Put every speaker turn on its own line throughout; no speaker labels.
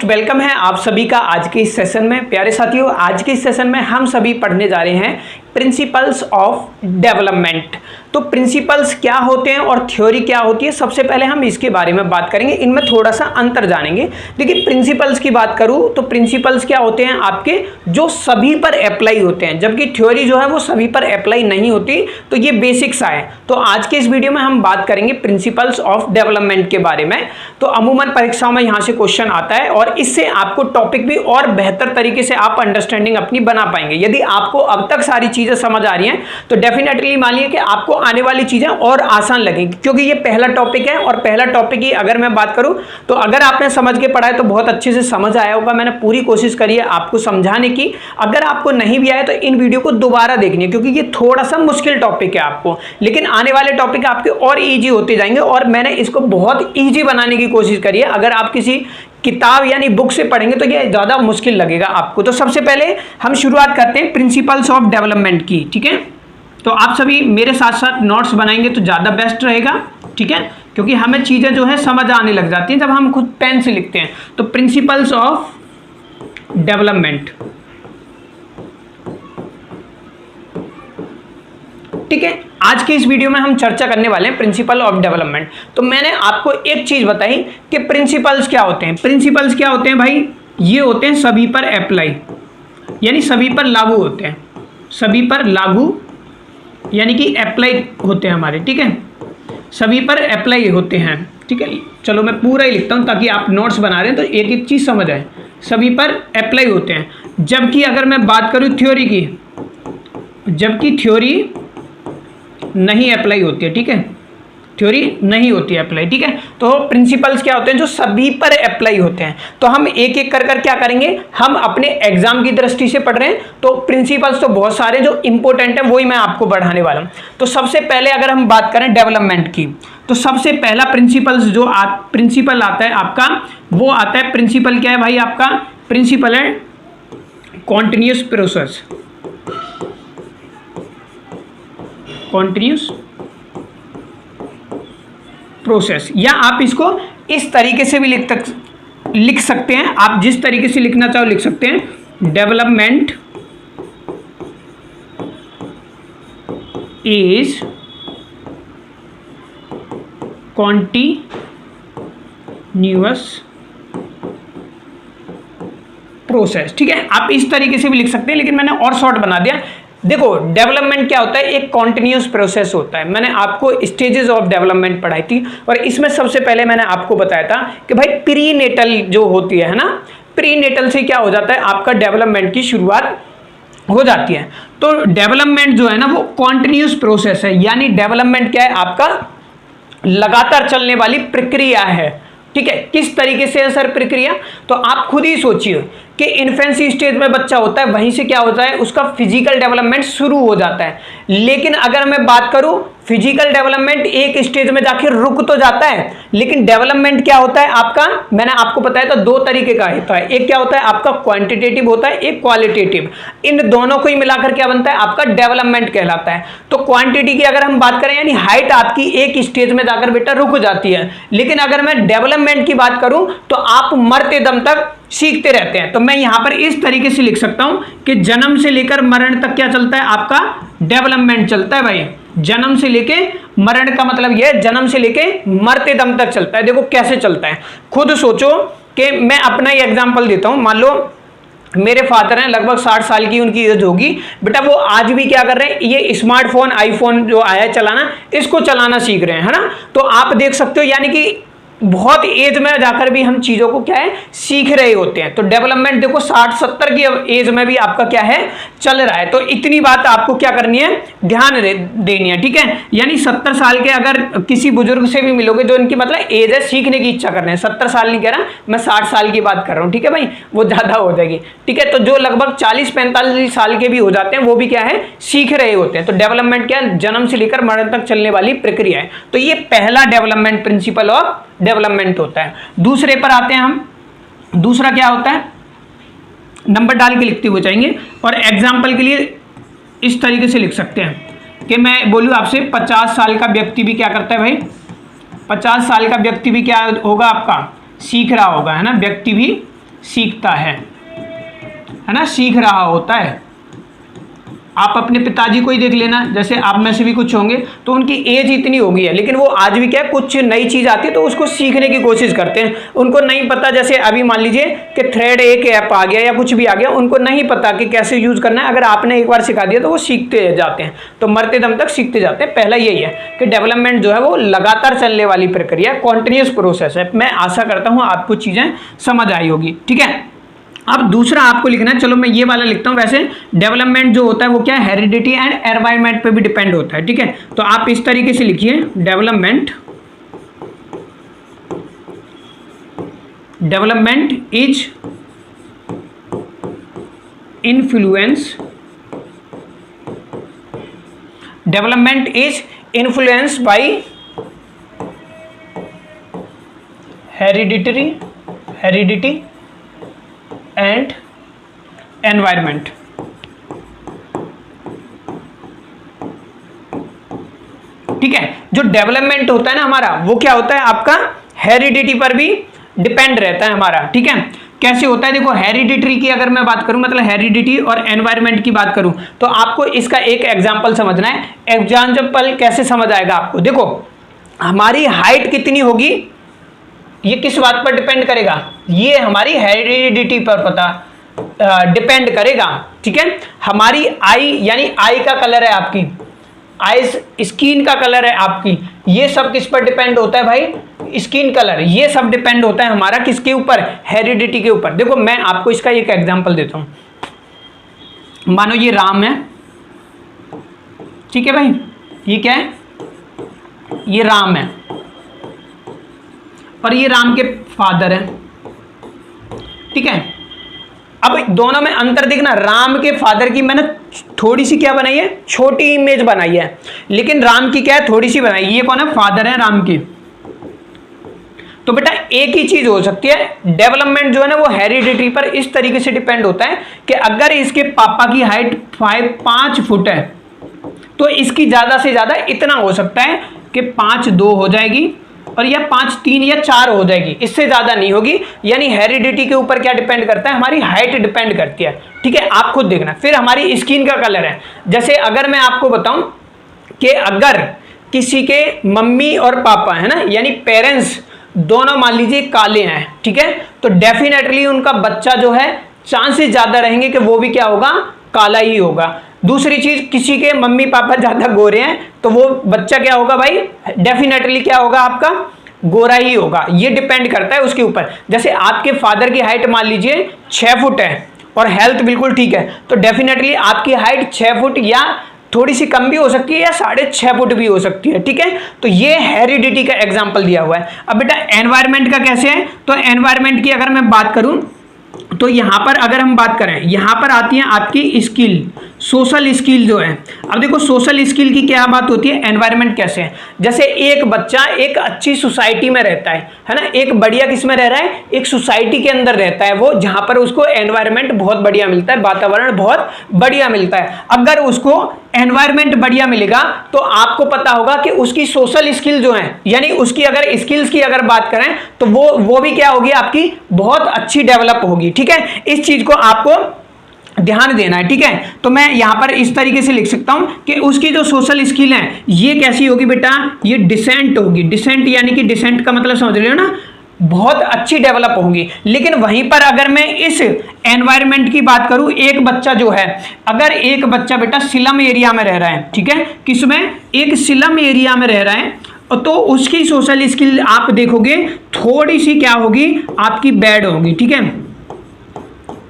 Most welcome है आप सभी का आज के इस सेशन में। प्यारे साथियों, आज के इस सेशन में हम सभी पढ़ने जा रहे हैं प्रिंसिपल्स ऑफ डेवलपमेंट। तो प्रिंसिपल्स क्या होते हैं और थ्योरी क्या होती है, सबसे पहले हम इसके बारे में बात करेंगे। इनमें थोड़ा सा अंतर जानेंगे। देखिए, प्रिंसिपल्स की बात करूं तो प्रिंसिपल्स क्या होते हैं आपके, जो सभी पर अप्लाई होते हैं, जबकि थ्योरी जो है वो सभी पर अप्लाई नहीं होती। तो ये बेसिक्स आए। तो आज के इस वीडियो में हम बात करेंगे प्रिंसिपल्स ऑफ डेवलपमेंट के बारे में। तो अमूमन परीक्षाओं में यहाँ से क्वेश्चन आता है और इससे आपको टॉपिक भी और बेहतर तरीके से आप अंडरस्टैंडिंग अपनी बना पाएंगे। यदि आपको अब तक सारी चीजें समझ आ रही हैं तो डेफिनेटली मानिए कि आपको आने वाली चीजें और आसान लगेंगी, क्योंकि ये पहला टॉपिक है। और पहला टॉपिक ही अगर मैं बात करूं तो अगर आपने समझ के पढ़ा है तो बहुत अच्छे से समझ आया होगा। मैंने पूरी कोशिश करी है आपको समझाने की। अगर आपको नहीं भी आया तो इन वीडियो को दोबारा देखनी है, क्योंकि ये थोड़ा सा मुश्किल टॉपिक है आपको, लेकिन आने वाले टॉपिक आपके और ईजी होते जाएंगे। और मैंने इसको बहुत ईजी बनाने की कोशिश करी है। अगर आप किसी किताब यानी बुक से पढ़ेंगे तो ये ज्यादा मुश्किल लगेगा आपको। तो सबसे पहले हम शुरुआत करते हैं प्रिंसिपल्स ऑफ डेवलपमेंट की। ठीक है, तो आप सभी मेरे साथ साथ नोट्स बनाएंगे तो ज़्यादा बेस्ट रहेगा। ठीक है, क्योंकि हमें चीज़ें जो है समझ आने लग जाती हैं जब हम खुद पेन से लिखते हैं। तो प्रिंसिपल्स ऑफ डेवलपमेंट, ठीक है, आज की इस वीडियो में हम चर्चा करने वाले हैं प्रिंसिपल ऑफ डेवलपमेंट। तो मैंने आपको एक चीज़ बताई कि प्रिंसिपल्स क्या होते हैं। प्रिंसिपल्स क्या होते हैं भाई, ये होते हैं सभी पर अप्लाई, यानी सभी पर लागू होते हैं। सभी पर लागू यानी कि अप्लाई होते हैं हमारे। ठीक है, सभी पर अप्लाई होते हैं। ठीक है, चलो मैं पूरा ही लिखता हूँ ताकि आप नोट्स बना रहे हैं तो एक एक चीज़ समझ आए। सभी पर अप्लाई होते हैं। जबकि अगर मैं बात करूँ थ्योरी की, जबकि थ्योरी नहीं अप्लाई होती है। ठीक है, थ्योरी नहीं होती है अप्लाई। ठीक है, तो प्रिंसिपल्स क्या होते हैं, जो सभी पर अप्लाई होते हैं। तो हम एक एक कर क्या करेंगे, हम अपने एग्जाम की दृष्टि से पढ़ रहे हैं तो प्रिंसिपल्स तो बहुत सारे जो इंपॉर्टेंट है वही मैं आपको बढ़ाने वाला हूं। तो सबसे पहले अगर हम बात करें डेवलपमेंट की, तो सबसे पहला प्रिंसिपल्स जो प्रिंसिपल आता है आपका, वो आता है, प्रिंसिपल क्या है भाई आपका, प्रिंसिपल है कॉन्टिन्यूस प्रोसेस। कॉन्टिन्यूस प्रोसेस, या आप इसको इस तरीके से भी लिख सकते हैं। आप जिस तरीके से लिखना चाहो लिख सकते हैं। Development is continuous process. ठीक है, आप इस तरीके से भी लिख सकते हैं, लेकिन मैंने और शॉर्ट बना दिया। देखो, डेवलपमेंट क्या होता है, एक कॉन्टिन्यूस प्रोसेस होता है। मैंने आपको स्टेजेस ऑफ डेवलपमेंट पढ़ाई थी और इसमें सबसे पहले मैंने आपको बताया था कि भाई प्री नेटल जो होती है ना, प्री नेटल से क्या हो जाता है, आपका डेवलपमेंट की शुरुआत हो जाती है। तो डेवलपमेंट जो है ना वो कॉन्टिन्यूस प्रोसेस है, यानी डेवलपमेंट क्या है आपका, लगातार चलने वाली प्रक्रिया है। ठीक है, किस तरीके से है सर प्रक्रिया, तो आप खुद ही सोचिए कि इन्फेंसी स्टेज में बच्चा होता है, वहीं से क्या होता है, उसका फिजिकल डेवलपमेंट शुरू हो जाता है। लेकिन अगर मैं बात करूं, फिजिकल डेवलपमेंट एक स्टेज में जाके रुक तो जाता है, लेकिन डेवलपमेंट क्या होता है आपका, मैंने आपको बताया था दो तरीके का होता है। एक क्या होता है आपका क्वांटिटेटिव होता है, एक क्वालिटेटिव। इन दोनों को ही मिलाकर क्या बनता है आपका डेवलपमेंट कहलाता है। तो क्वांटिटी की अगर हम बात करें, यानी हाइट आपकी एक स्टेज में जाकर बेटा रुक जाती है, लेकिन अगर मैं डेवलपमेंट की बात करूं तो आप मरते दम तक सीखते रहते हैं। तो मैं यहां पर इस तरीके से लिख सकता हूं कि जन्म से लेकर मरण तक क्या चलता है आपका, डेवलपमेंट चलता है भाई। जन्म से लेके मरण का मतलब यह जन्म से लेके मरते दम तक चलता है। देखो कैसे चलता है, खुद सोचो कि मैं अपना ही एग्जांपल देता हूं। मान लो मेरे फादर हैं, लगभग 60 साल की उनकी एज होगी, बेटा वो आज भी क्या कर रहे हैं, ये स्मार्टफोन आईफोन जो आया है चलाना, इसको चलाना सीख रहे हैं, है ना। तो आप देख सकते हो, यानी कि बहुत एज में जाकर भी हम चीजों को क्या है सीख रहे होते हैं। तो डेवलपमेंट देखो 60-70 की एज में भी आपका क्या है चल रहा है। तो इतनी बात आपको क्या करनी है, ध्यान देनी है। ठीक है, यानी 70 साल के अगर किसी बुजुर्ग से भी मिलोगे जो इनकी मतलब एज है सीखने की इच्छा कर रहे हैं, 70 साल नहीं कह रहा मैं, 60 साल की बात कर रहा हूँ। ठीक है भाई, वो ज्यादा हो जाएगी। ठीक है, तो जो लगभग 40-45 साल के भी हो जाते हैं वो भी क्या है सीख रहे होते हैं। तो डेवलपमेंट क्या है, जन्म से लेकर मरण तक चलने वाली प्रक्रिया है। तो ये पहला डेवलपमेंट प्रिंसिपल ऑफ डेवलपमेंट होता है। दूसरे पर आते हैं हम। दूसरा क्या होता है, नंबर डाल के लिखते हुए जाएंगे और एग्जाम्पल के लिए इस तरीके से लिख सकते हैं कि मैं बोलूँ आपसे 50 साल का व्यक्ति भी क्या करता है भाई, 50 साल का व्यक्ति भी क्या होगा आपका सीख रहा होगा, है ना। व्यक्ति भी सीखता है ना, सीख रहा होता है। आप अपने पिताजी को ही देख लेना, जैसे आप में से भी कुछ होंगे तो उनकी एज इतनी होगी है, लेकिन वो आज भी क्या है, कुछ नई चीज़ आती है तो उसको सीखने की कोशिश करते हैं। उनको नहीं पता, जैसे अभी मान लीजिए कि थ्रेड एक ऐप आ गया या कुछ भी आ गया, उनको नहीं पता कि कैसे यूज़ करना है। अगर आपने एक बार सिखा दिया तो वो सीखते जाते हैं, तो मरते दम तक सीखते जाते हैं। पहला यही है कि डेवलपमेंट जो है वो लगातार चलने वाली प्रक्रिया, कॉन्टिन्यूस प्रोसेस है। मैं आशा करता हूँ आपको चीज़ें समझ आई होगी, ठीक है। अब दूसरा आपको लिखना है, चलो मैं ये वाला लिखता हूँ। वैसे डेवलपमेंट जो होता है वो क्या है, हेरिडिटी एंड एनवायरनमेंट पे भी डिपेंड होता है, ठीक है। तो आप इस तरीके से लिखिए, development is influence by heredity and environment. ठीक है, जो डेवलपमेंट होता है ना हमारा, वो क्या होता है, आपका हेरिडिटी पर भी डिपेंड रहता है हमारा, ठीक है। कैसे होता है, देखो हेरिडिटी की अगर मैं बात करूं, मतलब हेरिडिटी और एनवायरनमेंट की बात करूं, तो आपको इसका एक एग्जांपल समझना है। एग्जांपल कैसे समझ आएगा आपको, देखो हमारी हाइट कितनी होगी, ये किस बात पर डिपेंड करेगा, ये हमारी हेरिडिटी पर डिपेंड करेगा, ठीक है। हमारी आई, यानी आई का कलर है आपकी, आइज स्किन का कलर है आपकी, ये सब किस पर डिपेंड होता है भाई, स्किन कलर, ये सब डिपेंड होता है हमारा किसके ऊपर, हेरिडिटी के ऊपर। देखो मैं आपको इसका एक एग्जांपल देता हूं। मानो ये राम है, ठीक है भाई, ये क्या है, ये राम है और ये राम के फादर है, ठीक है। अब दोनों में अंतर देखना, राम के फादर की मैंने थोड़ी सी क्या बनाई है, छोटी इमेज बनाई है, लेकिन राम की क्या है, थोड़ी सी बनाई। ये कौन है, फादर है राम की। तो बेटा एक ही चीज हो सकती है, डेवलपमेंट जो है ना वो हेरिडिटी पर इस तरीके से डिपेंड होता है कि अगर इसके पापा की हाइट 5 फुट है तो इसकी ज्यादा से ज्यादा इतना हो सकता है कि 5'2" हो जाएगी, और या 5'3" या 4 हो जाएगी, इससे ज्यादा नहीं होगी। यानी हेरिडिटी के ऊपर क्या डिपेंड करता है, हमारी हाइट डिपेंड करती है, ठीक है। आप खुद देखना। फिर हमारी स्किन का कलर है, जैसे अगर मैं आपको बताऊं कि अगर किसी के मम्मी और पापा है ना, यानी पेरेंट्स दोनों मान लीजिए काले हैं, ठीक है, तो डेफिनेटली उनका बच्चा जो है चांसेस ज्यादा रहेंगे कि वो भी क्या होगा, काला ही होगा। दूसरी चीज, किसी के मम्मी पापा ज्यादा गोरे हैं तो वो बच्चा क्या होगा भाई, डेफिनेटली क्या होगा, आपका गोरा ही होगा। ये डिपेंड करता है उसके ऊपर। जैसे आपके फादर की हाइट मान लीजिए 6 फुट है और हेल्थ बिल्कुल ठीक है, तो डेफिनेटली आपकी हाइट 6 फुट या थोड़ी सी कम भी हो सकती है या 6.5 फुट भी हो सकती है, ठीक है। तो ये हेरिडिटी का एग्जाम्पल दिया हुआ है। अब बेटा एनवायरनमेंट का कैसे है, तो एनवायरनमेंट की अगर मैं बात करूं तो यहां पर अगर हम बात करें, यहां पर आती है आपकी स्किल, सोशल स्किल जो है। अब देखो सोशल स्किल की क्या बात होती है, एनवायरनमेंट कैसे है, जैसे एक बच्चा एक अच्छी सोसाइटी में रहता है ना, एक बढ़िया किस में रह रहा है, एक सोसाइटी के अंदर रहता है वो, जहां पर उसको एनवायरनमेंट बहुत बढ़िया मिलता है, वातावरण बहुत बढ़िया मिलता है। अगर उसको एनवायरनमेंट बढ़िया मिलेगा तो आपको पता होगा कि उसकी सोशल स्किल जो है, यानी उसकी अगर स्किल्स की अगर बात करें तो वो भी क्या होगी, आपकी बहुत अच्छी डेवलप होगी, ठीक है। इस चीज को आपको ध्यान देना है, ठीक है। तो मैं यहां पर इस तरीके से लिख सकता हूं कि उसकी जो सोशल स्किल है ये कैसी होगी बेटा, ये डिसेंट होगी। डिसेंट यानी कि डिसेंट का मतलब समझ रहे हो ना, बहुत अच्छी डेवलप होंगी। लेकिन वहीं पर अगर मैं इस एनवायरनमेंट की बात करूं, एक बच्चा जो है, अगर एक बच्चा बेटा स्लम एरिया में रह रहा है, ठीक है, किसमें, एक स्लम एरिया में रह रहा है, तो उसकी सोशल स्किल आप देखोगे थोड़ी सी क्या होगी, आपकी बैड होगी, ठीक है,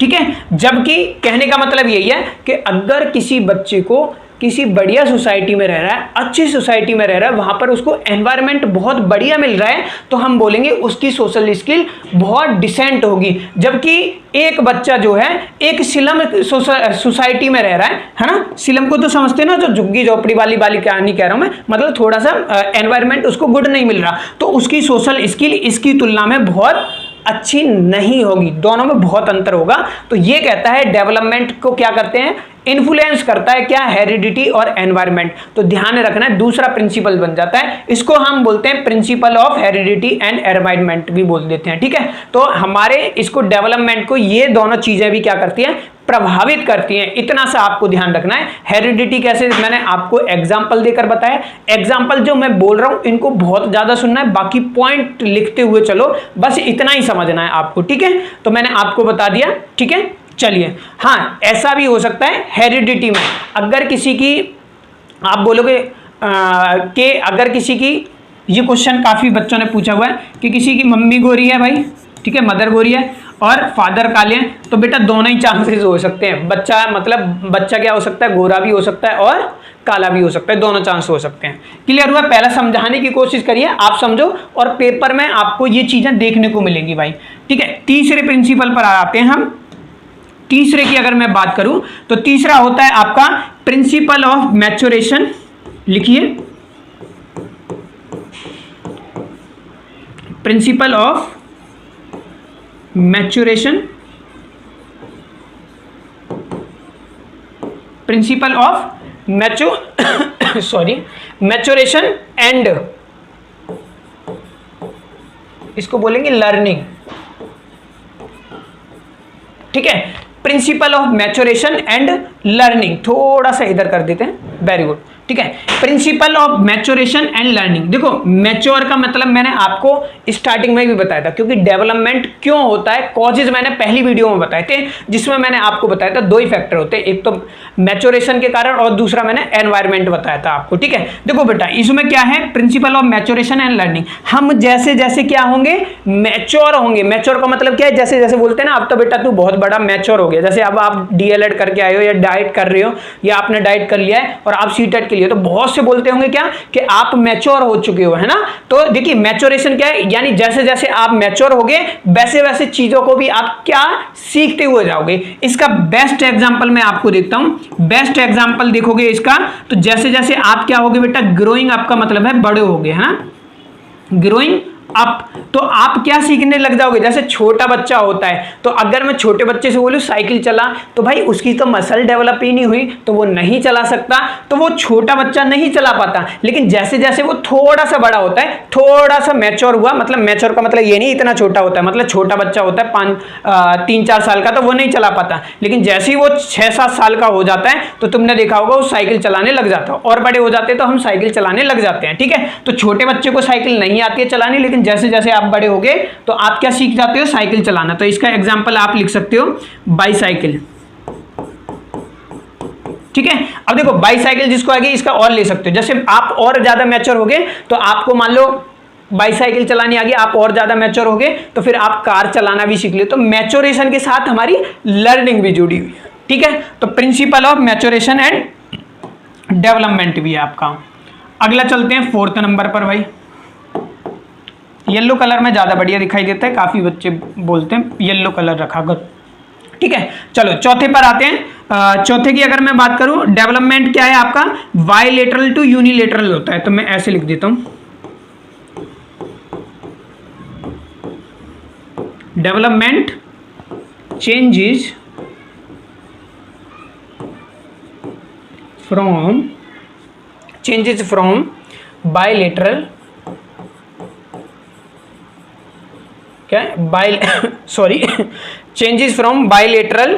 ठीक है। जबकि कहने का मतलब यही है कि अगर किसी बच्चे को किसी बढ़िया सोसाइटी में रह रहा है, अच्छी सोसाइटी में रह रहा है, वहां पर उसको एनवायरनमेंट बहुत बढ़िया मिल रहा है, तो हम बोलेंगे उसकी सोशल स्किल बहुत डिसेंट होगी। जबकि एक बच्चा जो है एक स्लम सोसाइटी में रह रहा है ना, स्लम को तो समझते हैं ना, जो झुग्गी झोपड़ी वाली कहानी कह रहा हूं मैं, मतलब थोड़ा सा एनवायरनमेंट उसको गुड नहीं मिल रहा, तो उसकी सोशल स्किल इसकी तुलना में बहुत अच्छी नहीं होगी, दोनों में बहुत अंतर होगा। तो ये कहता है डेवलपमेंट को क्या करते हैं, इन्फ्लुएंस करता है क्या, हेरिडिटी और एनवायरनमेंट। तो ध्यान रखना है, दूसरा प्रिंसिपल बन जाता है, इसको हम बोलते हैं principle of heredity and environment भी बोल देते हैं, ठीक है। तो हमारे इसको डेवलपमेंट को ये दोनों चीजें भी क्या करती हैं, प्रभावित करती हैं, इतना सा आपको ध्यान रखना है। हेरिडिटी कैसे, मैंने आपको एग्जांपल देकर बताया। एग्जांपल जो मैं बोल रहा हूं इनको बहुत ज्यादा सुनना है, बाकी पॉइंट लिखते हुए चलो, बस इतना ही समझना है आपको, ठीक है। तो मैंने आपको बता दिया, ठीक है। चलिए, हाँ ऐसा भी हो सकता है हेरिडिटी में, अगर किसी की आप बोलोगे कि अगर किसी की, ये क्वेश्चन काफी बच्चों ने पूछा हुआ है कि किसी की मम्मी गोरी है भाई, ठीक है, मदर गोरी है और फादर काले हैं, तो बेटा दोनों ही चांसेस हो सकते हैं। बच्चा मतलब बच्चा क्या हो सकता है, गोरा भी हो सकता है और काला भी हो सकता है, दोनों चांस हो सकते हैं। क्लियर हुआ? पहला समझाने की कोशिश करिए, आप समझो और पेपर में आपको ये चीजें देखने को मिलेंगी भाई, ठीक है। तीसरे प्रिंसिपल पर आते हैं हम। तीसरे की अगर मैं बात करूं तो तीसरा होता है आपका प्रिंसिपल ऑफ मैच्योरेशन। लिखिए, principle of maturation, principle of maturation and इसको बोलेंगे लर्निंग, ठीक है। Principle of maturation and learning, थोड़ा सा इधर कर देते हैं, वेरी गुड, ठीक है। Principle of maturation and learning, देखो मैच्योर का मतलब मैंने आपको स्टार्टिंग में भी बताया था, क्योंकि डेवलपमेंट क्यों होता है, कॉजेज मैंने पहली वीडियो में बताए थे, जिसमें मैंने आपको बताया था दो ही फैक्टर होते हैं, एक तो मैच्योरेशन के कारण और दूसरा मैंने एनवायरमेंट बताया था आपको, ठीक है। देखो बेटा इसमें क्या है, principle of maturation and learning, हम जैसे जैसे क्या होंगे, मैच्योर होंगे। मैच्योर का मतलब क्या है, जैसे जैसे बोलते हैं ना, अब तो बेटा तू बहुत बड़ा मैच्योर हो गया, जैसे अब आप डीएलएड करके आए हो या डाइट कर रहे हो या आपने डाइट कर लिया है और आप सीटेट के लिए, तो बहुत से बोलते होंगे क्या कि आप मैच्योर हो चुके हो, है ना। तो देखिए मैच्योरेशन क्या है, यानी जैसे जैसे आप मैच्योर होगे वैसे वैसे चीजों को भी आप क्या सीखते हुए जाओगे। इसका बेस्ट एग्जांपल मैं आपको देता हूं, बेस्ट एग्जांपल देखोगे इसका, तो जैसे जैसे आप क्या होगे बेटा, ग्रोइंग अप का मतलब है बड़े होगे, है ना, ग्रोइंग अप, तो आप क्या सीखने लग जाओगे। जैसे छोटा बच्चा होता है, तो अगर मैं छोटे बच्चे से बोलूं साइकिल चला, तो भाई उसकी तो मसल डेवलप ही नहीं हुई, तो वो नहीं चला सकता, तो वो छोटा बच्चा नहीं चला पाता। लेकिन जैसे जैसे वो थोड़ा सा बड़ा होता है, थोड़ा सा मैच्योर हुआ, मतलब मैच्योर का मतलब ये नहीं इतना छोटा होता है, मतलब छोटा बच्चा होता है 3-4 साल का, तो वो नहीं चला पाता। लेकिन जैसे ही वो 6-7 साल का हो जाता है, तो तुमने देखा होगा वो साइकिल चलाने लग जाता है, और बड़े हो जाते हैं तो हम साइकिल चलाने लग जाते हैं, ठीक है। तो छोटे बच्चे को साइकिल नहीं आती है चलाने, लेकिन जैसे जैसे आप बड़े होगे तो आप क्या सीख जाते हो, साइकिल चलाना। तो इसका एग्जांपल आप लिख सकते हो बाईसाइकिल, ठीक है। अब देखो बाईसाइकिल जिसको आगे, इसका और ले सकते हो, जैसे आप और ज्यादा मैच्योर होगे तो आपको मान लो बाईसाइकिल चलानी आ गई, आप और ज्यादा मैच्योर होगे तो फिर आप कार चलाना भी सीख ले। तो मैच्योरेशन के साथ हमारी लर्निंग भी जुड़ी हुई है, ठीक है। तो principle of maturation and development भी है आपका। अगला चलते हैं 4th नंबर पर भाई। येलो कलर में ज्यादा बढ़िया दिखाई देता है, काफी बच्चे बोलते हैं येलो कलर रखा कर, ठीक है। चलो चौथे पर आते हैं। चौथे की अगर मैं बात करूं, डेवलपमेंट क्या है आपका, बायलेटरल टू यूनिलेटरल होता है। तो मैं ऐसे लिख देता हूं, डेवलपमेंट चेंजेस फ्रॉम बायलेटरल, क्या changes from bilateral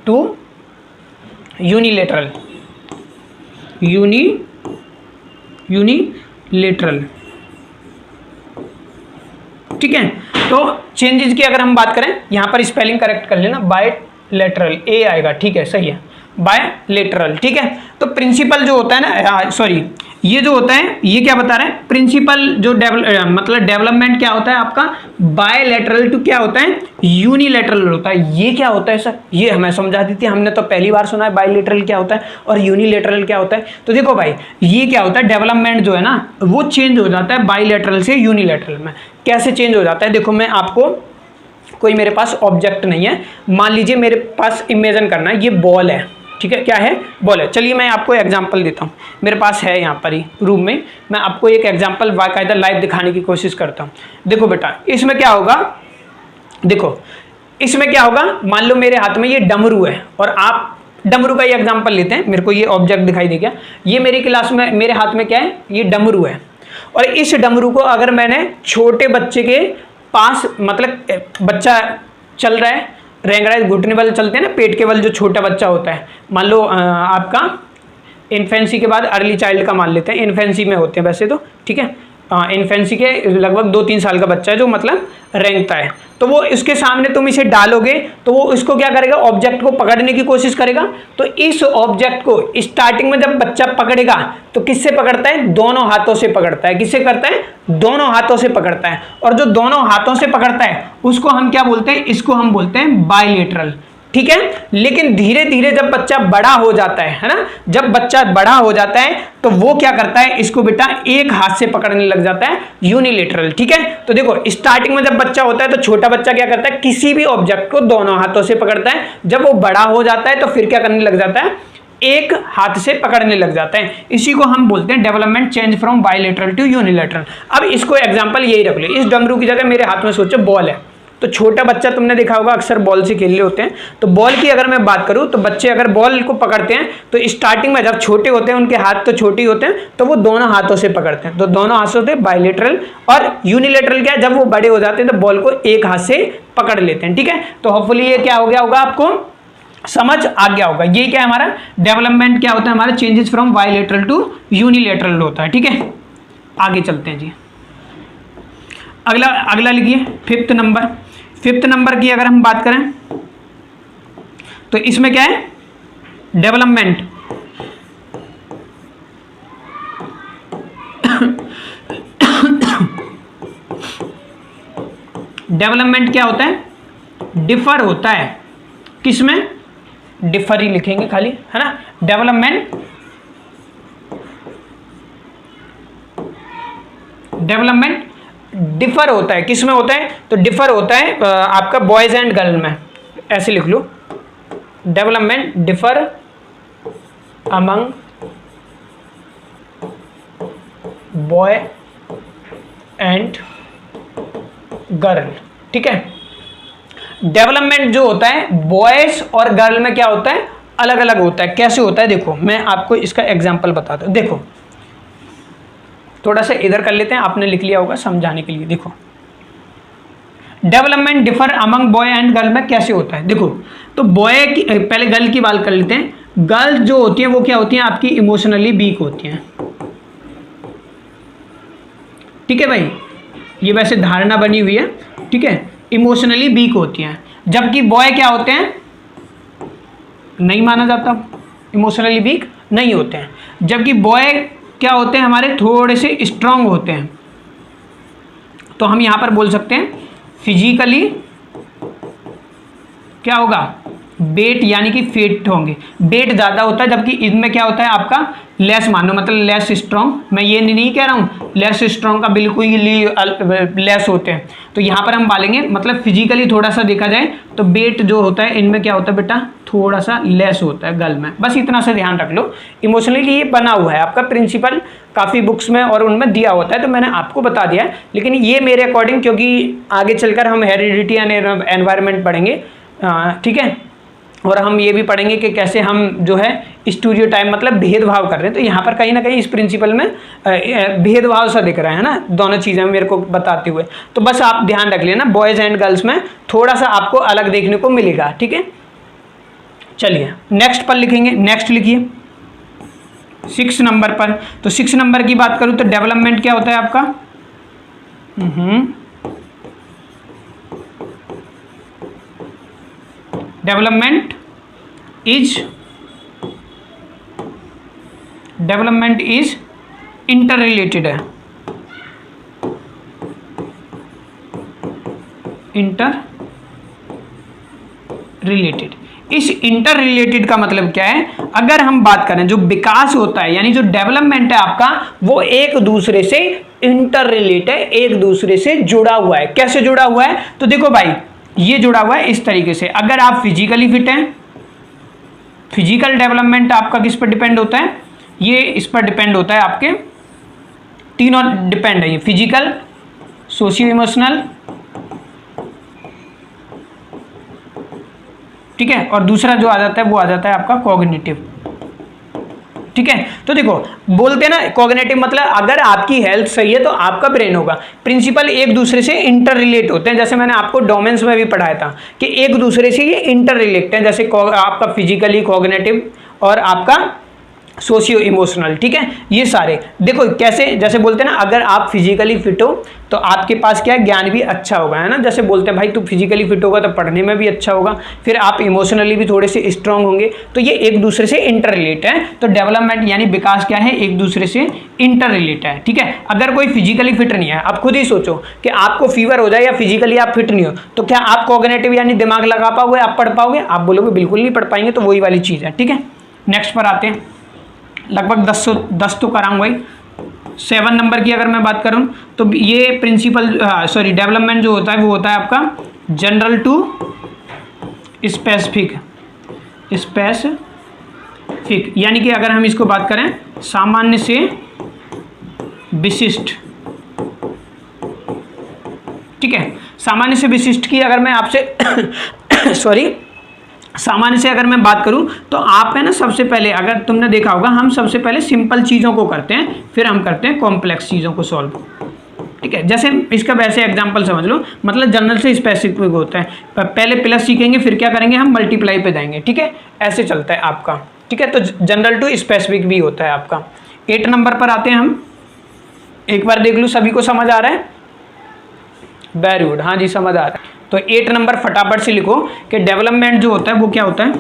to unilateral, unilateral, ठीक है। तो चेंजेस की अगर हम बात करें, यहां पर स्पेलिंग करेक्ट कर लेना, बायलेटरल ए आएगा, ठीक है, सही है, बायलेटरल, ठीक है। तो प्रिंसिपल जो होता है ना, सॉरी ये जो होता है, ये क्या बता रहा है, प्रिंसिपल जो मतलब डेवलपमेंट क्या होता है आपका, बायलेटरल टू क्या होता है, यूनिलेटरल होता है। ये क्या होता है सर, ये हमें समझा दी थी, हमने तो पहली बार सुना है बायलेटरल क्या होता है और यूनिलेटरल क्या होता है। तो देखो भाई ये क्या होता है, डेवलपमेंट जो है ना वो चेंज हो जाता है बायलेटरल से यूनिलेटरल में। कैसे चेंज हो जाता है, देखो मैं आपको, कोई मेरे पास ऑब्जेक्ट नहीं है, मान लीजिए मेरे पास इमेजिन करना है ये बॉल है, ठीक है, क्या है, बॉल है। चलिए मैं आपको एग्जांपल देता हूँ, मेरे पास है यहाँ पर ही रूम में, मैं आपको एक एग्जांपल बाकायदा लाइव दिखाने की कोशिश करता हूँ। देखो बेटा, इसमें क्या होगा, देखो इसमें क्या होगा, मान लो मेरे हाथ में ये डमरू है, और आप डमरू का ये एग्जांपल लेते हैं, मेरे को ये ऑब्जेक्ट दिखाई दे गया, ये मेरी क्लास में मेरे हाथ में क्या है, ये डमरू है। और इस डमरू को अगर मैंने छोटे बच्चे के पास, मतलब बच्चा चल रहा है, रेंग रहा है, घुटने वाले चलते हैं ना, पेट के बल जो छोटा बच्चा होता है, मान लो आपका इन्फेंसी के बाद अर्ली चाइल्ड का मान लेते हैं, इन्फेंसी में होते हैं वैसे तो, ठीक है, इन्फेंसी के लगभग 2-3 साल का बच्चा है जो मतलब रेंगता है, तो वो इसके सामने तुम इसे डालोगे तो वो इसको क्या करेगा, ऑब्जेक्ट को पकड़ने की कोशिश करेगा। तो इस ऑब्जेक्ट को स्टार्टिंग में जब बच्चा पकड़ेगा तो किससे पकड़ता है, दोनों हाथों से पकड़ता है। किससे करता है, दोनों हाथों से पकड़ता है। और जो दोनों हाथों से पकड़ता है उसको हम क्या बोलते हैं, इसको हम बोलते हैं बायलेटरल, ठीक है। लेकिन धीरे धीरे जब बच्चा बड़ा हो जाता है ना, जब बच्चा बड़ा हो जाता है तो वो क्या करता है, इसको बेटा एक हाथ से पकड़ने लग जाता है, यूनिलेटरल, ठीक है। तो देखो स्टार्टिंग में जब बच्चा होता है तो छोटा बच्चा क्या करता है, किसी भी ऑब्जेक्ट को दोनों हाथों से पकड़ता है। जब वो बड़ा हो जाता है तो फिर क्या करने लग जाता है, एक हाथ से पकड़ने लग जाता है। इसी को हम बोलते हैं development change from bilateral to unilateral. अब इसको एग्जांपल यही रख लो, इस डमरू की जगह मेरे हाथ में सोचो बॉल है, तो छोटा बच्चा तुमने देखा होगा अक्सर बॉल से खेल रहे होते हैं। तो बॉल की अगर मैं बात करूं तो बच्चे अगर बॉल को पकड़ते हैं तो स्टार्टिंग में जब छोटे होते हैं, उनके हाथ तो छोटे होते हैं, तो वो दोनों हाथों से पकड़ते हैं, तो दोनों हाथों से बायलेटरल। और यूनिलेटरल क्या है, जब वो बड़े हो जाते हैं तो बॉल को एक हाथ से पकड़ लेते हैं, ठीक है। तो होपफुली ये क्या हो गया होगा, आपको समझ आ गया होगा। ये क्या है हमारा डेवलपमेंट, क्या होता है हमारा, changes from bilateral to unilateral होता है, ठीक है। आगे चलते हैं जी, अगला लिखिए, फिफ्थ नंबर की अगर हम बात करें तो इसमें क्या है, डेवलपमेंट डेवलपमेंट क्या होता है, डिफर होता है, किसमें, डिफर ही लिखेंगे खाली, है ना। डेवलपमेंट डिफर होता है, किसमें होता है, तो डिफर होता है आपका बॉयज एंड गर्ल में, ऐसे लिख लो, development differ among boy and girl, ठीक है। डेवलपमेंट जो होता है बॉयज और गर्ल में क्या होता है, अलग अलग होता है। कैसे होता है, देखो मैं आपको इसका एग्जांपल बताता हूं। देखो थोड़ा सा इधर कर लेते हैं, आपने लिख लिया होगा समझाने के लिए। देखो development differ among boy and girl में कैसे होता है, देखो तो बॉय की, पहले गर्ल की बात कर लेते हैं। गर्ल जो होती है वो क्या होती है, आपकी इमोशनली वीक होती हैं, ठीक है भाई, ये वैसे धारणा बनी हुई है, ठीक है, इमोशनली वीक होती हैं। जबकि बॉय क्या होते हैं, नहीं माना जाता, इमोशनली वीक नहीं होते हैं। जबकि बॉय क्या होते हैं, हमारे थोड़े से स्ट्रांग होते हैं। तो हम यहां पर बोल सकते हैं फिजिकली क्या होगा, वेट यानी कि फिट होंगे, वेट ज़्यादा होता है। जबकि इनमें क्या होता है आपका लेस, मानो मतलब लेस स्ट्रॉन्ग, मैं ये नहीं कह रहा हूँ लेस स्ट्रॉन्ग का बिल्कुल ही लेस होते हैं। तो यहाँ पर हम बोलेंगे मतलब फिजिकली थोड़ा सा देखा जाए तो वेट जो होता है इनमें क्या होता है बेटा, थोड़ा सा लेस होता है गर्ल में। बस इतना सा ध्यान रख लो। इमोशनली ये बना हुआ है आपका प्रिंसिपल, काफ़ी बुक्स में और उनमें दिया होता है, तो मैंने आपको बता दिया। लेकिन ये मेरे अकॉर्डिंग, क्योंकि आगे चलकर हम हेरिडिटी एंड एनवायरनमेंट पढ़ेंगे, ठीक है, और हम ये भी पढ़ेंगे कि कैसे हम जो है स्टूडियो टाइम मतलब भेदभाव कर रहे हैं। तो यहाँ पर कहीं ना कहीं इस प्रिंसिपल में भेदभाव सा दिख रहा है ना, दोनों चीज़ें मेरे को बताते हुए। तो बस आप ध्यान रख लेना, बॉयज़ एंड गर्ल्स में थोड़ा सा आपको अलग देखने को मिलेगा, ठीक है। चलिए नेक्स्ट पर लिखेंगे, नेक्स्ट लिखिए 6 नंबर पर। तो 6 नंबर की बात करूँ तो डेवलपमेंट क्या होता है आपका, डेवलपमेंट इज इंटर रिलेटेड है, इंटर रिलेटेड। इस इंटर रिलेटेड का मतलब क्या है, अगर हम बात करें जो विकास होता है यानी जो डेवलपमेंट है आपका, वो एक दूसरे से इंटर रिलेटेड है, एक दूसरे से जुड़ा हुआ है। कैसे जुड़ा हुआ है, तो देखो भाई ये जुड़ा हुआ है इस तरीके से। अगर आप फिजिकली फिट हैं, फिजिकल डेवलपमेंट आपका किस पर डिपेंड होता है, ये इस पर डिपेंड होता है, आपके तीनों डिपेंड है, ये फिजिकल, सोशियो इमोशनल, ठीक है, और दूसरा जो आ जाता है वो आ जाता है आपका कॉग्निटिव, ठीक है। तो देखो बोलते हैं ना कॉग्निटिव मतलब अगर आपकी हेल्थ सही है तो आपका ब्रेन होगा, प्रिंसिपल एक दूसरे से इंटर रिलेट होते हैं, जैसे मैंने आपको डोमेन्स में भी पढ़ाया था कि एक दूसरे से ये इंटर रिलेट हैं, जैसे आपका फिजिकली कॉग्निटिव और आपका सोशियो इमोशनल, ठीक है। ये सारे देखो कैसे, जैसे बोलते हैं ना अगर आप फिजिकली फिट हो तो आपके पास क्या है, ज्ञान भी अच्छा होगा, है ना। जैसे बोलते हैं भाई तू फिजिकली फिट होगा तो पढ़ने में भी अच्छा होगा, फिर आप इमोशनली भी थोड़े से स्ट्रांग होंगे, तो ये एक दूसरे से इंटर रिलेट है। तो डेवलपमेंट यानी विकास क्या है, एक दूसरे से इंटर रिलेट है, ठीक है। अगर कोई फिजिकली फिट नहीं है, आप खुद ही सोचो कि आपको फीवर हो जाए या फिजिकली आप फिट नहीं हो, तो क्या आप कॉग्निटिव यानी दिमाग लगा पाओगे, आप पढ़ पाओगे? आप बोलोगे बिल्कुल नहीं पढ़ पाएंगे, तो वही वाली चीज़ है, ठीक है। नेक्स्ट पर आते हैं, लगभग 10 तो कराऊंगा भाई। 7 नंबर की अगर मैं बात करूं तो ये प्रिंसिपल डेवलपमेंट जो होता है वो होता है आपका जनरल टू स्पेसिफिक, यानी कि अगर हम इसको बात करें सामान्य से विशिष्ट, ठीक है। सामान्य से विशिष्ट की अगर मैं आपसे सामान्य से अगर मैं बात करूं तो आप है ना सबसे पहले, अगर तुमने देखा होगा हम सबसे पहले सिंपल चीज़ों को करते हैं, फिर हम करते हैं कॉम्प्लेक्स चीज़ों को सॉल्व, ठीक है। जैसे इसका वैसे एग्जांपल समझ लो, मतलब जनरल से स्पेसिफिक होता है, पहले प्लस सीखेंगे फिर क्या करेंगे हम मल्टीप्लाई पे जाएंगे, ठीक है, ऐसे चलता है आपका, ठीक है। तो जनरल टू स्पेसिफिक भी होता है आपका। 8 नंबर पर आते हैं हम, एक बार देख लो सभी को समझ आ रहा है, वेरी गुड, हाँ जी समझ आ रहा है। तो 8 नंबर फटाफट से लिखो कि डेवलपमेंट जो होता है वो क्या होता है,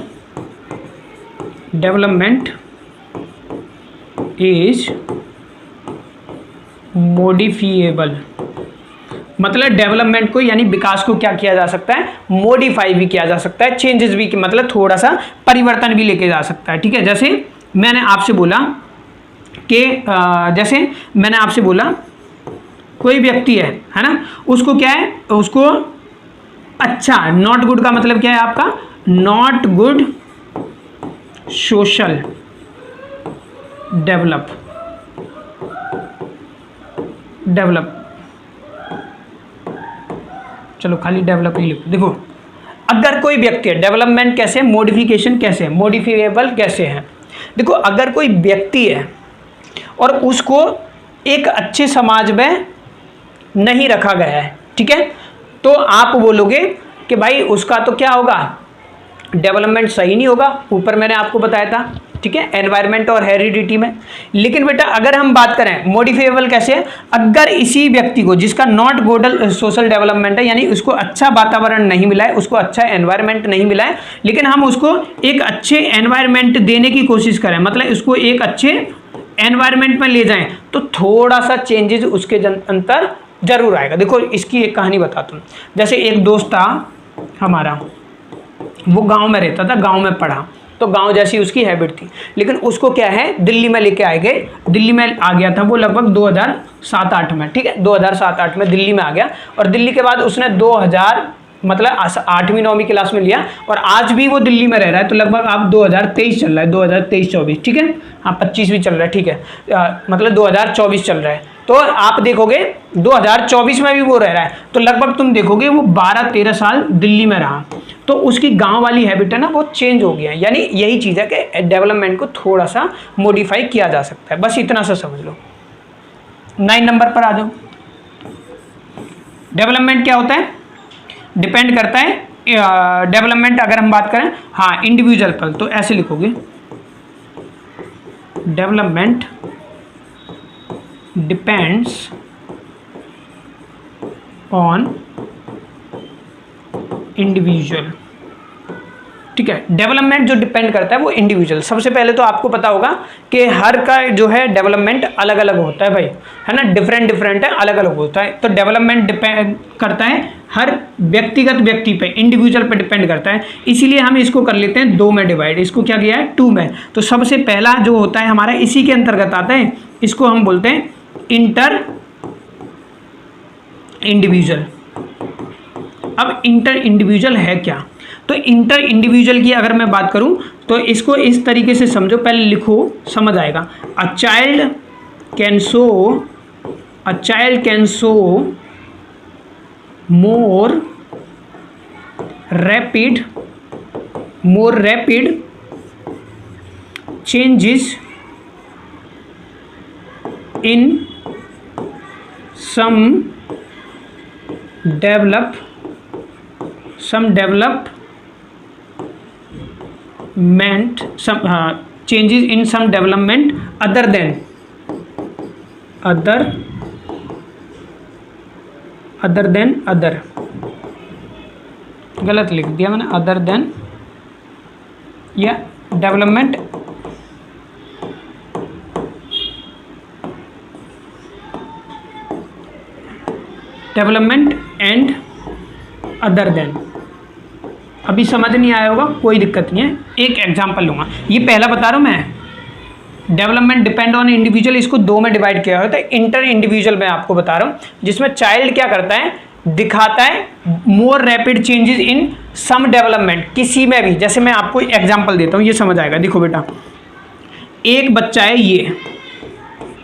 डेवलपमेंट इज मॉडिफिएबल, मतलब डेवलपमेंट को यानी विकास को क्या किया जा सकता है, मॉडिफाई भी किया जा सकता है, चेंजेस भी, मतलब थोड़ा सा परिवर्तन भी लेके जा सकता है, ठीक है। जैसे मैंने आपसे बोला कोई व्यक्ति है ना, उसको क्या है, उसको अच्छा, नॉट गुड का मतलब क्या है आपका, नॉट गुड सोशल डेवलप, चलो खाली डेवलप ही लिखो। देखो अगर कोई व्यक्ति है, डेवलपमेंट कैसे, मॉडिफिकेशन कैसे, मॉडिफिएबल कैसे है। देखो अगर कोई व्यक्ति है और उसको एक अच्छे समाज में नहीं रखा गया है, ठीक है, तो आप बोलोगे कि भाई उसका तो क्या होगा, डेवलपमेंट सही नहीं होगा, ऊपर मैंने आपको बताया था, ठीक है, एनवायरनमेंट और हेरिडिटी में। लेकिन बेटा अगर हम बात करें मॉडिफिएबल कैसे है, अगर इसी व्यक्ति को जिसका नॉट गुड सोशल डेवलपमेंट है, यानी उसको अच्छा वातावरण नहीं मिला है, उसको अच्छा एनवायरनमेंट नहीं मिला है, लेकिन हम उसको एक अच्छे एनवायरनमेंट देने की कोशिश करें, मतलब उसको एक अच्छे एनवायरनमेंट में ले जाएं, तो थोड़ा सा चेंजेस उसके अंतर जरूर आएगा। देखो इसकी एक कहानी बताता हूँ। जैसे एक दोस्त था हमारा, वो गांव में रहता था, गांव में पढ़ा, तो गांव जैसी उसकी हैबिट थी, लेकिन उसको क्या है दिल्ली में लेके आए गए, दिल्ली में आ गया था वो लगभग 2007-8 में, ठीक है, 2007-8 में दिल्ली में आ गया, और दिल्ली के बाद उसने 2000 मतलब 8वीं 9वीं क्लास में लिया, और आज भी वो दिल्ली में रह रहा है। तो लगभग आप 2023 चल रहा है, 2023-24, ठीक है, हाँ 25 भी चल रहा है, ठीक है, मतलब 2024 चल रहा है। तो आप देखोगे 2024 में भी वो रह रहा है, तो लगभग तुम देखोगे वो 12-13 साल दिल्ली में रहा, तो उसकी गांव वाली हैबिट है ना वो चेंज हो गया है। यानी यही चीज़ है कि डेवलपमेंट को थोड़ा सा मॉडिफाई किया जा सकता है, बस इतना सा समझ लो। 9 नंबर पर आ जाओ। डेवलपमेंट क्या होता है, डिपेंड करता है, डेवलपमेंट अगर हम बात करें हाँ इंडिविजुअल पर, तो ऐसे लिखोगे डेवलपमेंट डिपेंड्स ऑन इंडिविजुअल, ठीक है। डेवलपमेंट जो डिपेंड करता है वो इंडिविजुअल। सबसे पहले तो आपको पता होगा कि हर का जो है डेवलपमेंट अलग अलग होता है भाई, है ना, डिफरेंट है, अलग अलग होता है। तो डेवलपमेंट डिपेंड करता है हर व्यक्तिगत व्यक्ति पे, इंडिविजुअल पे डिपेंड करता है। इसीलिए हम इसको कर लेते हैं 2 में डिवाइड, इसको क्या किया है 2 में। तो सबसे पहला जो होता है हमारा इसी के अंतर्गत आता है, इसको हम बोलते हैं इंटर इंडिविजुअल। अब इंटर इंडिविजुअल है क्या, तो इंटर इंडिविजुअल की अगर मैं बात करूं तो इसको इस तरीके से समझो, पहले लिखो, समझ आएगा। A child can show more rapid changes in some development changes in some development other गलत लिख दिया मैंने, अदर देन या डेवलपमेंट एंड अदर देन। अभी समझ नहीं आया होगा, कोई दिक्कत नहीं है, एक एग्जांपल लूँगा। ये पहला बता रहा हूँ मैं, डेवलपमेंट डिपेंड ऑन इंडिविजुअल, इसको दो में डिवाइड किया होता है। इंटर इंडिविजुअल मैं आपको बता रहा हूँ, जिसमें चाइल्ड क्या करता है, दिखाता है more rapid changes in some development, किसी में भी। जैसे मैं आपको एग्जाम्पल देता हूँ, ये समझ आएगा। देखो बेटा, एक बच्चा है, ये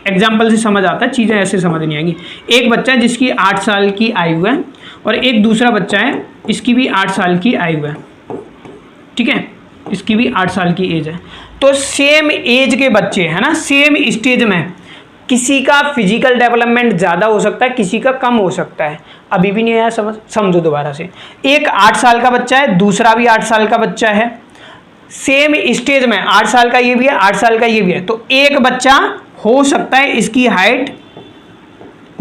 एग्जाम्पल से समझ आता है, चीज़ें ऐसे समझ नहीं आएंगी। एक बच्चा है जिसकी 8 साल की आयु है, और एक दूसरा बच्चा है, इसकी भी 8 साल की आयु है, ठीक है, इसकी भी 8 साल की एज है। तो सेम एज के बच्चे है ना, सेम स्टेज में, किसी का फिजिकल डेवलपमेंट ज़्यादा हो सकता है, किसी का कम हो सकता है। अभी भी नहीं आया समझ, समझो दोबारा से। एक 8 साल का बच्चा है, दूसरा भी 8 साल का बच्चा है, सेम स्टेज में, 8 साल का ये भी है, 8 साल का ये भी है। तो एक बच्चा हो सकता है इसकी हाइट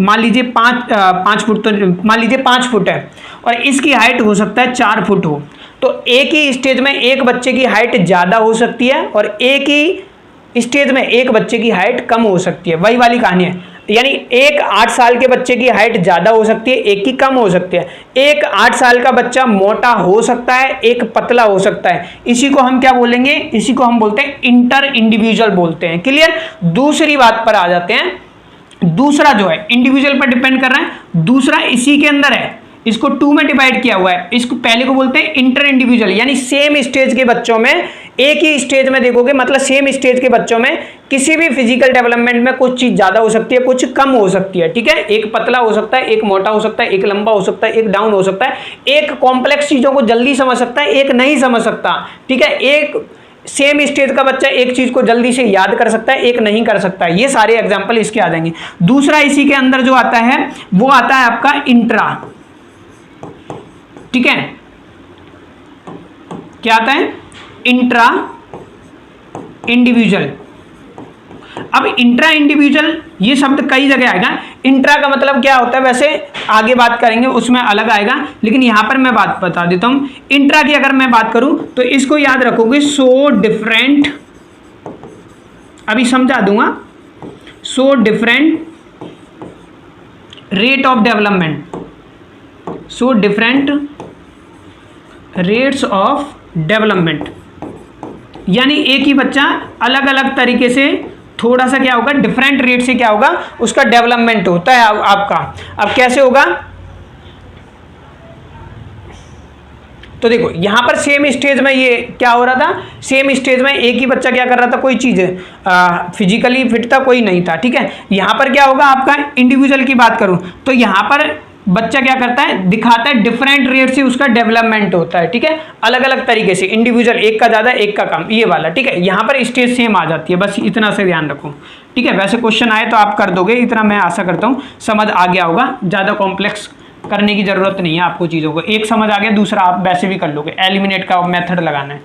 मान लीजिए 5 फुट, तो मान लीजिए 5 फुट है, और इसकी हाइट हो सकता है 4 फुट हो। तो एक ही स्टेज में एक बच्चे की हाइट ज़्यादा हो सकती है, और एक ही स्टेज में एक बच्चे की हाइट कम हो सकती है। वही वाली कहानी है, यानी एक 8 साल के बच्चे की हाइट ज़्यादा हो सकती है, एक की कम हो सकती है। एक 8 साल का बच्चा मोटा हो सकता है, एक पतला हो सकता है। इसी को हम क्या बोलेंगे, इसी को हम बोलते हैं इंटर इंडिविजुअल बोलते हैं। क्लियर। दूसरी बात पर आ जाते हैं। दूसरा जो है इंडिविजुअल पर डिपेंड कर रहा है, दूसरा इसी के अंदर है, इसको 2 में डिवाइड किया हुआ है। इसको पहले को बोलते हैं इंटर इंडिविजुअल, यानी सेम स्टेज के बच्चों में, एक ही स्टेज में देखोगे, मतलब सेम स्टेज के बच्चों में किसी भी फिजिकल डेवलपमेंट में कुछ चीज ज्यादा हो सकती है, कुछ कम हो सकती है, ठीक है। एक पतला हो सकता है, एक मोटा हो सकता है, एक लंबा हो सकता है, एक डाउन हो सकता है, एक कॉम्प्लेक्स चीजों को जल्दी समझ सकता है, एक नहीं समझ सकता, ठीक है। एक सेम स्टेज का बच्चा एक चीज को जल्दी से याद कर सकता है, एक नहीं कर सकता है। ये सारे एग्जाम्पल इसके आ जाएंगे। दूसरा इसी के अंदर जो आता है वो आता है आपका इंट्रा, ठीक है। क्या आता है, इंट्रा इंडिविजुअल। अब इंट्रा इंडिविजुअल ये शब्द कई जगह आएगा। इंट्रा का मतलब क्या होता है, वैसे आगे बात करेंगे उसमें अलग आएगा, लेकिन यहां पर मैं बात बता देता हूं। इंट्रा की अगर मैं बात करूं तो इसको याद रखोगे, सो डिफरेंट, अभी समझा दूंगा, so different rate of development, so different rates of development, यानी एक ही बच्चा अलग अलग तरीके से थोड़ा सा क्या होगा, डिफरेंट रेट से क्या होगा, उसका डेवलपमेंट होता है आपका। अब कैसे होगा, तो देखो यहां पर सेम स्टेज में ये क्या हो रहा था, सेम स्टेज में एक ही बच्चा क्या कर रहा था, कोई चीज फिजिकली फिट था, कोई नहीं था, ठीक है। यहां पर क्या होगा आपका, इंडिविजुअल की बात करूं तो यहां पर बच्चा क्या करता है, दिखाता है डिफरेंट रेट से उसका डेवलपमेंट होता है, ठीक है, अलग अलग तरीके से। इंडिविजुअल एक का ज़्यादा एक का कम, ये वाला, ठीक है। यहाँ पर स्टेज सेम आ जाती है, बस इतना से ध्यान रखो, ठीक है। वैसे क्वेश्चन आए तो आप कर दोगे, इतना मैं आशा करता हूँ समझ आ गया होगा। ज़्यादा कॉम्प्लेक्स करने की ज़रूरत नहीं है आपको चीज़ों को, एक समझ आ गया, दूसरा आप वैसे भी कर लोगे। एलिमिनेट का मेथड लगाना है।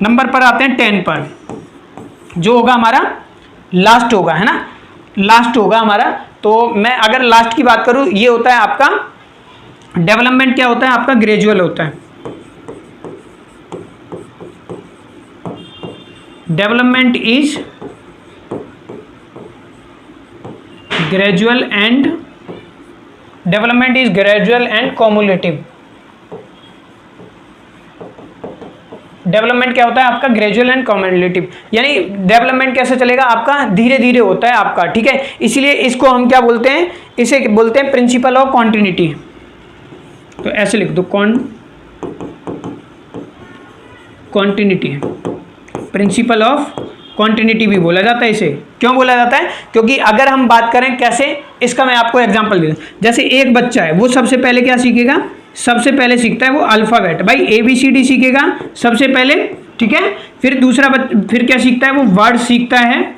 नंबर पर आते हैं 10 पर, जो होगा हमारा लास्ट होगा, है ना, लास्ट होगा हमारा। तो मैं अगर लास्ट की बात करूं, ये होता है आपका डेवलपमेंट, क्या होता है आपका, ग्रेजुअल होता है। Development is gradual and cumulative. Development क्या होता है आपका, ग्रेजुअल एंड कॉम्युलेटिव, यानी डेवलपमेंट कैसे चलेगा आपका, धीरे धीरे होता है आपका, ठीक है। इसलिए इसको हम क्या बोलते हैं, इसे बोलते हैं प्रिंसिपल ऑफ कॉन्टिन्यूटी। तो ऐसे लिख दो, कॉन्टिन्यूटी है, प्रिंसिपल ऑफ कॉन्टिन्यूटी भी बोला जाता है इसे। क्यों बोला जाता है? क्योंकि अगर हम बात करें कैसे, इसका मैं आपको एग्जांपल दे दूं। जैसे एक बच्चा है, वो सबसे पहले क्या सीखेगा? सबसे पहले सीखता है वो अल्फ़ाबेट, भाई ABCD सीखेगा सबसे पहले, ठीक है। फिर फिर क्या सीखता है? वो वर्ड सीखता है,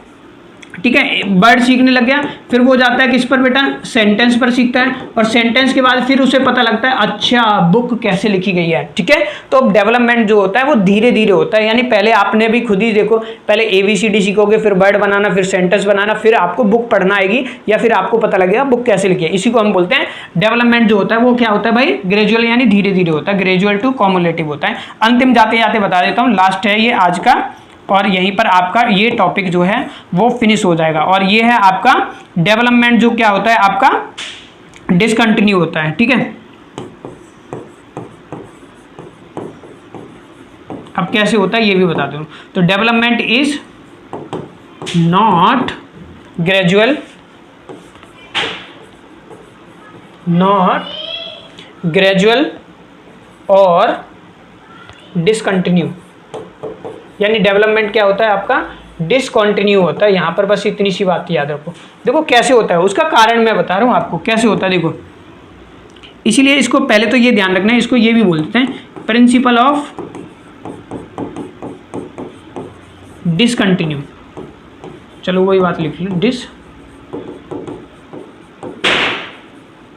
ठीक है। वर्ड सीखने लग गया, फिर वो जाता है किस पर बेटा? सेंटेंस पर सीखता है, और सेंटेंस के बाद फिर उसे पता लगता है अच्छा बुक कैसे लिखी गई है, ठीक है। तो डेवलपमेंट जो होता है वो धीरे धीरे होता है, यानी पहले आपने भी खुद ही देखो, पहले ABCD सीखोगे, फिर वर्ड बनाना, फिर सेंटेंस बनाना, फिर आपको बुक पढ़ना आएगी, या फिर आपको पता लगेगा बुक कैसे लिखी है। इसी को हम बोलते हैं डेवलपमेंट जो होता है वो क्या होता है भाई? ग्रेजुअल, यानी धीरे धीरे होता है, ग्रेजुअल टू कॉमुलेटिव होता है। अंतिम जाते जाते बता देता हूँ, लास्ट है ये आज का, और यहीं पर आपका ये टॉपिक जो है वो फिनिश हो जाएगा। और ये है आपका डेवलपमेंट जो क्या होता है आपका? डिसकंटिन्यू होता है, ठीक है। अब कैसे होता है ये भी बता दूं। तो डेवलपमेंट इज नॉट ग्रेजुअल, और डिसकंटिन्यू, यानी डेवलपमेंट क्या होता है आपका? डिसकंटिन्यू होता है। यहाँ पर बस इतनी सी बात याद रखो। देखो कैसे होता है, उसका कारण मैं बता रहा हूँ आपको कैसे होता है, देखो। इसीलिए इसको पहले तो ये ध्यान रखना है, इसको ये भी बोलते हैं प्रिंसिपल ऑफ डिसकंटिन्यू। चलो वही बात लिख लो,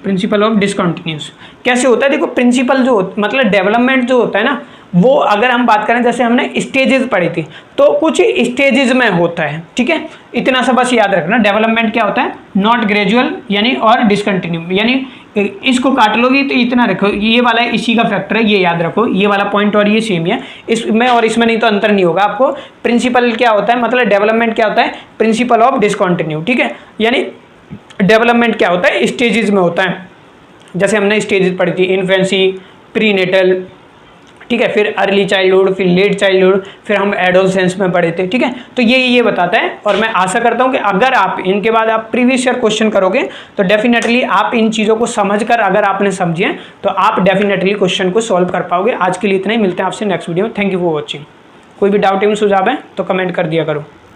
प्रिंसिपल ऑफ डिसकंटिन्यूस। कैसे होता है? देखो प्रिंसिपल जो मतलब डेवलपमेंट जो होता है ना, वो अगर हम बात करें, जैसे हमने स्टेजेस पढ़ी थी, तो कुछ स्टेजेस में होता है, ठीक है। इतना सा बस याद रखना, डेवलपमेंट क्या होता है? नॉट ग्रेजुअल यानी और डिसकंटिन्यू, यानी इसको काट लोगे तो इतना रखो, ये वाला इसी का फैक्टर है, ये याद रखो, ये वाला पॉइंट और ये सेम है, इसमें और इसमें नहीं तो अंतर नहीं होगा आपको। प्रिंसिपल क्या होता है, मतलब डेवलपमेंट क्या होता है? प्रिंसिपल ऑफ डिसकंटिन्यू, ठीक है। यानी डेवलपमेंट क्या होता है? स्टेजेस में होता है। जैसे हमने स्टेजेस पढ़ी थी, इन्फेंसी, प्रीनेटल, ठीक है, फिर अर्ली चाइल्डहुड, फिर लेट चाइल्डहुड, फिर हम एडोलसेंस में पढ़े थे, ठीक है। तो ये बताता है, और मैं आशा करता हूं कि अगर आप इनके बाद आप प्रीवियस ईयर क्वेश्चन करोगे तो डेफिनेटली आप इन चीज़ों को समझकर, अगर आपने समझे तो आप डेफिनेटली क्वेश्चन को सॉल्व कर पाओगे। आज के लिए इतना ही, मिलते हैं आपसे नेक्स्ट वीडियो में। Thank you for watching. कोई भी डाउट एवं सुझाव है तो कमेंट कर दिया करो।